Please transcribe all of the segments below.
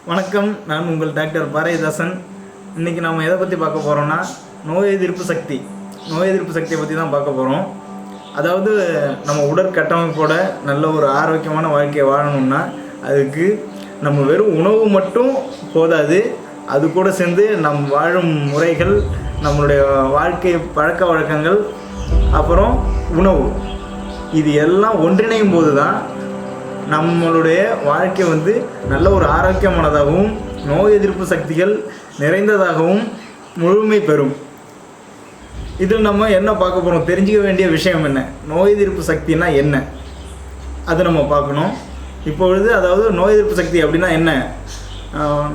வணக்கம், நான் உங்கள் டாக்டர் பாரதி தாசன். இன்றைக்கி நம்ம எதை பற்றி பார்க்க போகிறோம்னா நோய் எதிர்ப்பு சக்தியை பற்றி தான் பார்க்க போகிறோம். அதாவது நம்ம உடற்கட்டமைப்போட நல்ல ஒரு ஆரோக்கியமான வாழ்க்கையை வாழணும்னா அதுக்கு நம்ம வெறும் உணவு மட்டும் போதாது. அது கூட சேர்ந்து நம் வாழும் முறைகள், நம்மளுடைய வாழ்க்கை பழக்க வழக்கங்கள், அப்புறம் உணவு, இது எல்லாம் ஒன்றிணையும் போது தான் நம்மளுடைய வாழ்க்கை நல்ல ஒரு ஆரோக்கியமானதாகவும் நோய் எதிர்ப்பு சக்திகள் நிறைந்ததாகவும் முழுமை பெறும். இதில் நம்ம என்ன பார்க்க போகிறோம், தெரிஞ்சிக்க வேண்டிய விஷயம் என்ன, நோய் எதிர்ப்பு சக்தினா என்ன, அது நம்ம பார்க்கணும். இப்பொழுது அதாவது நோய் எதிர்ப்பு சக்தி அப்படின்னா என்ன,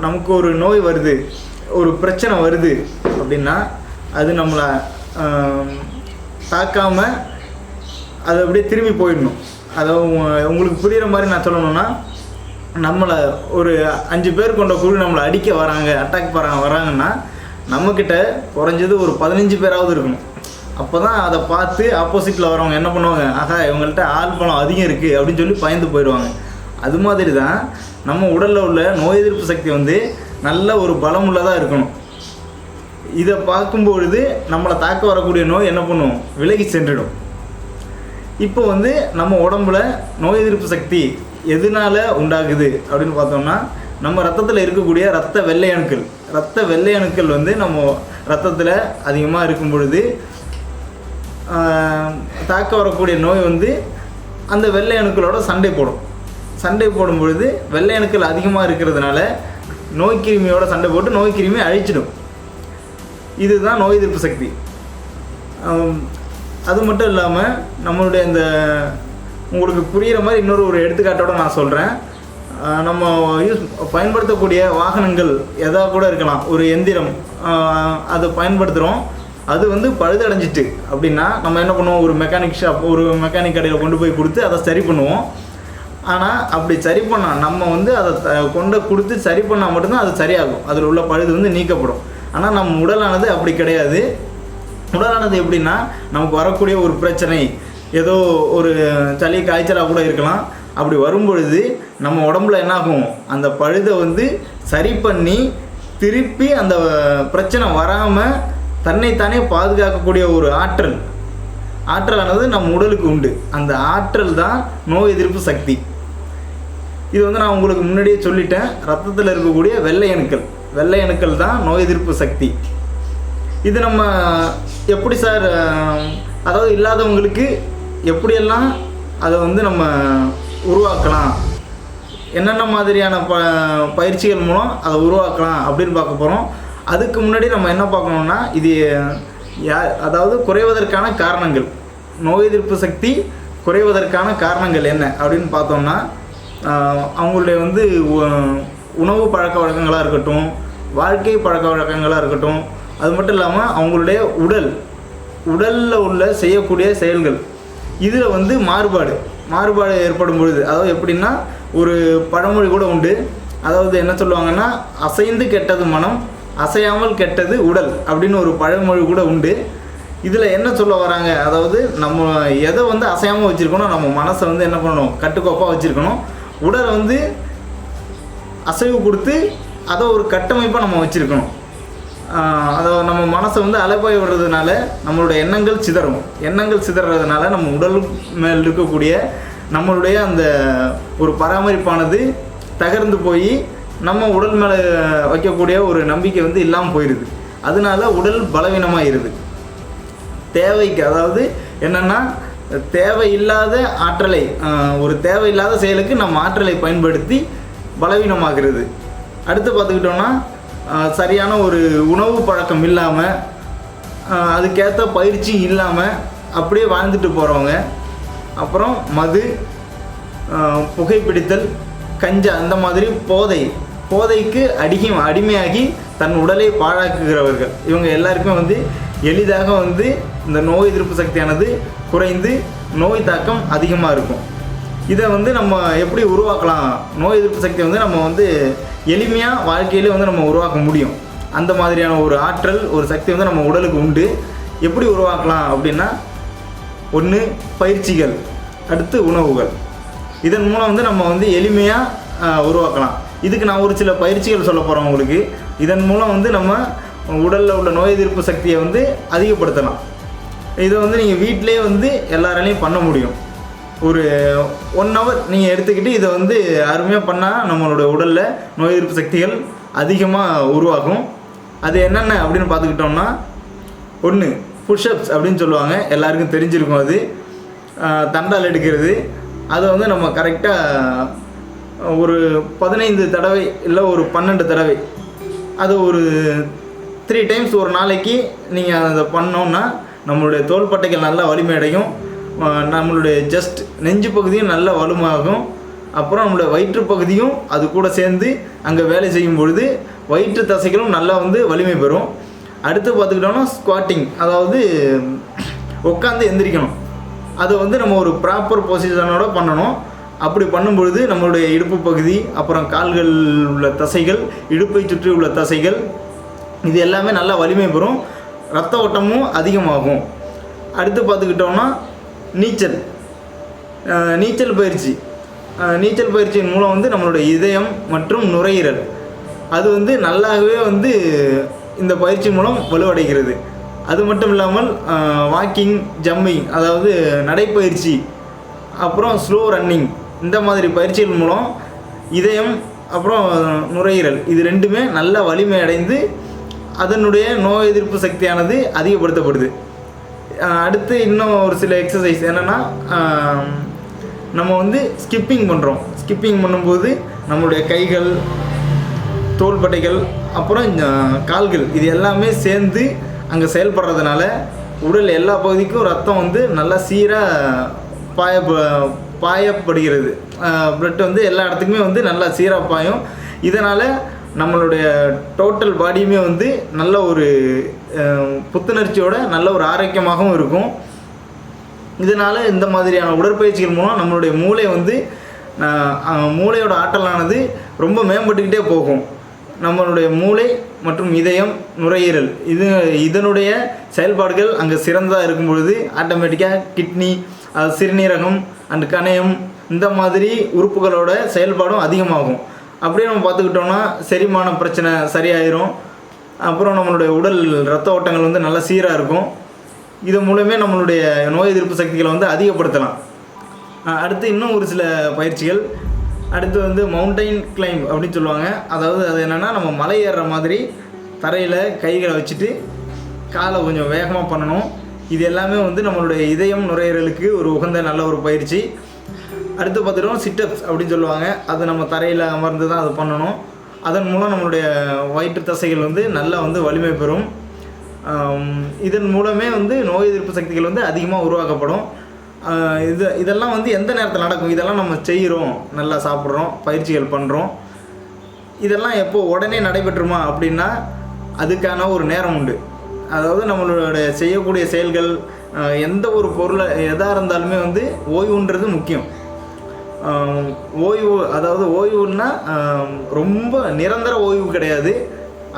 நமக்கு ஒரு நோய் வருது, ஒரு பிரச்சனை வருது அப்படின்னா அது நம்மளை தாக்காமல் அது அப்படியே திரும்பி போயிடணும். அதாவது உங்களுக்கு புரிகிற மாதிரி நான் சொல்லணும்னா, நம்மளை ஒரு 5 பேர் கொண்ட குழு நம்மளை அடிக்க வராங்க, அட்டாக் வராங்கன்னா நம்மக்கிட்ட குறைஞ்சது ஒரு 15 பேராவது இருக்கணும். அப்போ தான் அதை பார்த்து ஆப்போசிட்டில் வரவங்க என்ன பண்ணுவாங்க, ஆகா இவங்கள்ட்ட ஆள் பலம் அதிகம் இருக்குது அப்படின்னு சொல்லி பயந்து போயிடுவாங்க. அது மாதிரி தான் நம்ம உடலில் உள்ள நோய் எதிர்ப்பு சக்தி நல்ல ஒரு பலம் உள்ளதாக இருக்கணும். இதை பார்க்கும்பொழுது நம்மளை தாக்க வரக்கூடிய நோய் என்ன பண்ணும், விலகி சென்றிடும். இப்போ நம்ம உடம்புல நோய் எதிர்ப்பு சக்தி எதனால் உண்டாகுது அப்படின்னு பார்த்தோம்னா, நம்ம ரத்தத்தில் இருக்கக்கூடிய இரத்த வெள்ளை அணுக்கள் நம்ம ரத்தத்தில் அதிகமாக இருக்கும் பொழுது தாக்க வரக்கூடிய நோய் அந்த வெள்ளை அணுக்களோட சண்டை போடும் பொழுது வெள்ளை அணுக்கள் அதிகமாக இருக்கிறதுனால நோய் கிருமியோட சண்டை போட்டு நோய் கிருமியை அழிச்சிடும். இதுதான் நோய் எதிர்ப்பு சக்தி. அது மட்டும் இல்லாமல் நம்மளுடைய இந்த உங்களுக்கு புரிகிற மாதிரி இன்னொரு எடுத்துக்காட்டோடு நான் சொல்கிறேன். நம்ம பயன்படுத்தக்கூடிய வாகனங்கள் எதாக கூட இருக்கலாம், ஒரு எந்திரம் அதை பயன்படுத்துகிறோம், அது பழுதடைஞ்சிட்டு அப்படின்னா நம்ம என்ன பண்ணுவோம், ஒரு மெக்கானிக் கடையில் கொண்டு போய் கொடுத்து அதை சரி பண்ணுவோம். ஆனால் அப்படி சரி பண்ணால் நம்ம அதை கொடுத்து சரி பண்ணால் மட்டும்தான் அது சரியாகும், அதில் உள்ள பழுது நீக்கப்படும். ஆனால் நம்ம உடலானது அப்படி கிடையாது. உடலானது எப்படின்னா, நமக்கு வரக்கூடிய ஒரு பிரச்சனை, ஏதோ ஒரு சளி காய்ச்சலாக கூட இருக்கலாம், அப்படி வரும்பொழுது நம்ம உடம்புல என்னாகும், அந்த பழுதை சரி பண்ணி திருப்பி அந்த பிரச்சனை வராமல் தன்னைத்தானே பாதுகாக்கக்கூடிய ஒரு ஆற்றலானது நம்ம உடலுக்கு உண்டு. அந்த ஆற்றல் தான் நோய் எதிர்ப்பு சக்தி. இது நான் உங்களுக்கு முன்னாடியே சொல்லிட்டேன். ரத்தத்தில் இருக்கக்கூடிய வெள்ளை அணுக்கள் தான் நோய் எதிர்ப்பு சக்தி. இது நம்ம எப்படி சார், அதாவது இல்லாதவங்களுக்கு எப்படியெல்லாம் அதை நம்ம உருவாக்கலாம், என்னென்ன மாதிரியான பயிற்சிகள் மூலம் அதை உருவாக்கலாம் அப்படின்னு பார்க்க போகிறோம். அதுக்கு முன்னாடி நம்ம என்ன பார்க்கணுன்னா, இது அதாவது குறைவதற்கான காரணங்கள், நோய் எதிர்ப்பு சக்தி குறைவதற்கான காரணங்கள் என்ன அப்படின்னு பார்த்தோம்னா, அவங்களுடைய உணவு பழக்க வழக்கங்களாக இருக்கட்டும், வாழ்க்கை பழக்க வழக்கங்களாக இருக்கட்டும், அது மட்டும் இல்லாமல் அவங்களுடைய உடலில் உள்ள செய்யக்கூடிய செயல்கள், இதில் மாறுபாடு ஏற்படும் பொழுது, அதாவது எப்படின்னா ஒரு பழமொழி கூட உண்டு. அதாவது என்ன சொல்லுவாங்கன்னா, அசைந்து கெட்டது மனம், அசையாமல் கெட்டது உடல் அப்படின்னு ஒரு பழமொழி கூட உண்டு. இதில் என்ன சொல்ல வராங்க, அதாவது நம்ம எதை அசையாமல் வச்சுருக்கணும், நம்ம மனசை என்ன பண்ணணும், கட்டுக்கோப்பாக வச்சுருக்கணும். உடலை அசைவு கொடுத்து அதை ஒரு கட்டமைப்பாக நம்ம வச்சுருக்கணும். அதை நம்ம மனசை அலைப்பாய் விடுறதுனால நம்மளுடைய எண்ணங்கள் சிதறதுனால நம்ம உடல் மேல் இருக்கக்கூடிய நம்மளுடைய அந்த ஒரு பராமரிப்பானது தகர்ந்து போய் நம்ம உடல் மேலே வைக்கக்கூடிய ஒரு நம்பிக்கை இல்லாமல் போயிடுது. அதனால உடல் பலவீனமாகிடுது. தேவைக்கு, அதாவது என்னென்னா, தேவையில்லாத ஆற்றலை, ஒரு தேவையில்லாத செயலுக்கு நம்ம ஆற்றலை பயன்படுத்தி பலவீனமாகிறது. அடுத்து பார்த்துக்கிட்டோன்னா, சரியான ஒரு உணவு பழக்கம் இல்லாமல், அதுக்கேற்ற பயிற்சி இல்லாமல் அப்படியே வாழ்ந்துட்டு போகிறவங்க, அப்புறம் மது, புகைப்பிடித்தல், கஞ்சா, அந்த மாதிரி போதைக்கு அடிமையாகி தன் உடலை பாழாக்குகிறவர்கள், இவங்க எல்லாருக்குமே எளிதாக இந்த நோய் எதிர்ப்பு சக்தியானது குறைந்து நோய் தாக்கம் அதிகமாக இருக்கும். இதை நம்ம எப்படி உருவாக்கலாம், நோய் எதிர்ப்பு சக்தி நம்ம எளிமையாக வாழ்க்கையிலே நம்ம உருவாக்க முடியும். அந்த மாதிரியான ஒரு ஆற்றல், ஒரு சக்தி நம்ம உடலுக்கு உண்டு. எப்படி உருவாக்கலாம் அப்படின்னா, 1 பயிற்சிகள், அடுத்து உணவுகள். இதன் மூலம் நம்ம எளிமையாக உருவாக்கலாம். இதுக்கு நான் ஒரு சில பயிற்சிகள் சொல்ல போகிறேன் உங்களுக்கு. இதன் மூலம் வந்து நம்ம உடலில் உள்ள நோய் எதிர்ப்பு சக்தியை வந்து அதிகப்படுத்தலாம். இதை வந்து நீங்கள் வீட்டிலே வந்து எல்லாராலையும் பண்ண முடியும். ஒரு 1 hour நீங்கள் எடுத்துக்கிட்டு இதை வந்து அருமையாக பண்ணால் நம்மளுடைய உடலில் நோய் எதிர்ப்பு சக்திகள் அதிகமாக உருவாகும். அது என்னென்ன அப்படின்னு பார்த்துக்கிட்டோம்னா, 1 புஷ்அப்ஸ் அப்படின்னு சொல்லுவாங்க, எல்லாருக்கும் தெரிஞ்சிருக்கும். அது தண்டால் எடுக்கிறது. அதை வந்து நம்ம கரெக்டாக ஒரு 15 தடவை இல்லை ஒரு 12 தடவை, அது ஒரு 3 times ஒரு நாளைக்கு நீங்கள் அதை பண்ணோன்னா நம்மளுடைய தோள்பட்டைகள் நல்லா வலிமையடையும். நம்மளுடைய ஜஸ்ட் நெஞ்சு பகுதியும் நல்ல வலுமாகும். அப்புறம் நம்மளுடைய வயிற்று பகுதியும் அது கூட சேர்ந்து அங்கே வேலை செய்யும் பொழுது வயிற்று தசைகளும் நல்லா வந்து வலிமை பெறும். அடுத்து பார்த்துக்கிட்டோம்னா ஸ்குவாட்டிங், அதாவது உட்காந்து எந்திரிக்கணும். அதை வந்து நம்ம ஒரு ப்ராப்பர் பொசிஷனோட பண்ணணும். அப்படி பண்ணும்பொழுது நம்மளுடைய இடுப்பு பகுதி, அப்புறம் கால்கள் உள்ள தசைகள், இடுப்பை சுற்றி உள்ள தசைகள், இது எல்லாமே நல்லா வலிமை பெறும், இரத்த ஓட்டமும் அதிகமாகும். அடுத்து பார்த்துக்கிட்டோம்னா நீச்சல் பயிற்சி. நீச்சல் பயிற்சியின் மூலம் வந்து நம்மளுடைய இதயம் மற்றும் நுரையீரல் அது வந்து நல்லாவே வந்து இந்த பயிற்சி மூலம் வலுவடைகிறது. அது மட்டும் இல்லாமல் வாக்கிங், ஜம்பிங், அதாவது நடைப்பயிற்சி, அப்புறம் ஸ்லோ ரன்னிங், இந்த மாதிரி பயிற்சிகள் மூலம் இதயம் அப்புறம் நுரையீரல் இது ரெண்டுமே நல்ல வலிமை அடைந்து அதனுடைய நோய் எதிர்ப்பு சக்தியானது அதிகப்படுத்தப்படுது. அடுத்து இன்னும் ஒரு சில எக்ஸசைஸ் என்னென்னா, நம்ம வந்து ஸ்கிப்பிங் பண்ணுறோம். ஸ்கிப்பிங் பண்ணும்போது நம்மளுடைய கைகள், தோள்பட்டைகள், அப்புறம் கால்கள் இது எல்லாமே சேர்ந்து அங்கே செயல்படுறதுனால உடல் எல்லா பகுதிக்கும் ரத்தம் வந்து நல்லா சீராக பாயப்படுகிறது. பிளட் வந்து எல்லா இடத்துக்குமே வந்து நல்லா சீராக பாயும். இதனால் நம்மளுடைய டோட்டல் பாடியுமே வந்து நல்ல ஒரு புத்துணர்ச்சியோட நல்ல ஒரு ஆரோக்கியமாகவும் இருக்கும். இதனால் இந்த மாதிரியான உடற்பயிற்சிகள் மூலம் நம்மளுடைய மூளை வந்து மூளையோட ஆற்றலானது ரொம்ப மேம்பட்டுக்கிட்டே போகும். நம்மளுடைய மூளை மற்றும் இதயம், நுரையீரல் இதனுடைய செயல்பாடுகள் அங்கே சிறந்ததாக இருக்கும் பொழுது ஆட்டோமேட்டிக்காக கிட்னி, சிறுநீரகம் அண்ட் கணையம் இந்த மாதிரி உறுப்புகளோட செயல்பாடும் அதிகமாகும். அப்படியே நம்ம பார்த்துக்கிட்டோம்னா செரிமான பிரச்சனை சரியாயிரும். அப்புறம் நம்மளுடைய உடல் இரத்த ஓட்டங்கள் வந்து நல்லா சீராக இருக்கும். இது மூலமே நம்மளுடைய நோய் எதிர்ப்பு சக்திகளை வந்து அதிகப்படுத்தலாம். அடுத்து இன்னும் ஒரு சில பயிற்சிகள். அடுத்து வந்து மவுண்டைன் கிளைம்ப் அப்படின்னு சொல்லுவாங்க. அதாவது அது என்னென்னா, நம்ம மலை ஏறுற மாதிரி தரையில் கைகளை வச்சுட்டு காலை கொஞ்சம் வேகமாக பண்ணணும். இது எல்லாமே வந்து நம்மளுடைய இதயம், நுரையீரலுக்கு ஒரு உகந்த நல்ல ஒரு பயிற்சி. அடுத்து பார்த்துட்டோம் சிட்டப்ஸ் அப்படின்னு சொல்லுவாங்க. அது நம்ம தரையில் அமர்ந்து தான் அது பண்ணணும். அதன் மூலம் நம்மளுடைய வயிற்று தசைகள் வந்து நல்லா வந்து வலிமை பெறும். இதன் மூலமே வந்து நோய் எதிர்ப்பு சக்திகள் வந்து அதிகமாக உருவாக்கப்படும். இதெல்லாம் வந்து எந்த நேரத்தில் நடக்கும்? இதெல்லாம் நம்ம செய்கிறோம், நல்லா சாப்பிட்றோம், பயிற்சிகள் பண்ணுறோம். இதெல்லாம் எப்போ உடனே நடைபெற்றுமா அப்படின்னா அதுக்கான ஒரு நேரம் உண்டு. அதாவது நம்மளுடைய செய்யக்கூடிய செயல்கள் எந்த ஒரு பொருளை எதாக இருந்தாலுமே வந்து ஓய்வுன்றது முக்கியம். ஓய்வு, அதாவது ஓய்வுன்னா ரொம்ப நிரந்தர ஓய்வு கிடையாது.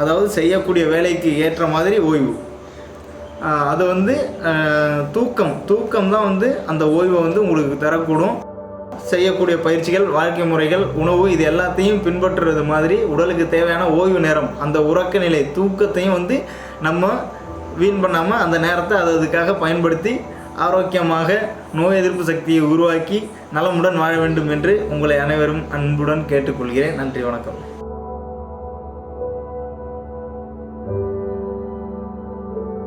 அதாவது செய்யக்கூடிய வேலைக்கு ஏற்ற மாதிரி ஓய்வு. அது வந்து தூக்கம் தான் வந்து அந்த ஓய்வை வந்து உங்களுக்கு தரக்கூடும். செய்யக்கூடிய பயிற்சிகள், வாழ்க்கை முறைகள், உணவு இது எல்லாத்தையும் பின்பற்றுறது மாதிரி உடலுக்கு தேவையான ஓய்வு நேரம், அந்த உறக்க நிலை, தூக்கத்தையும் வந்து நம்ம வீண் பண்ணாமல் அந்த நேரத்தை அதுக்காக பயன்படுத்தி ஆரோக்கியமாக நோய் எதிர்ப்பு சக்தியை உருவாக்கி நலமுடன் வாழ வேண்டும் என்று உங்களை அனைவரும் அன்புடன் கேட்டுக்கொள்கிறேன். நன்றி, வணக்கம்.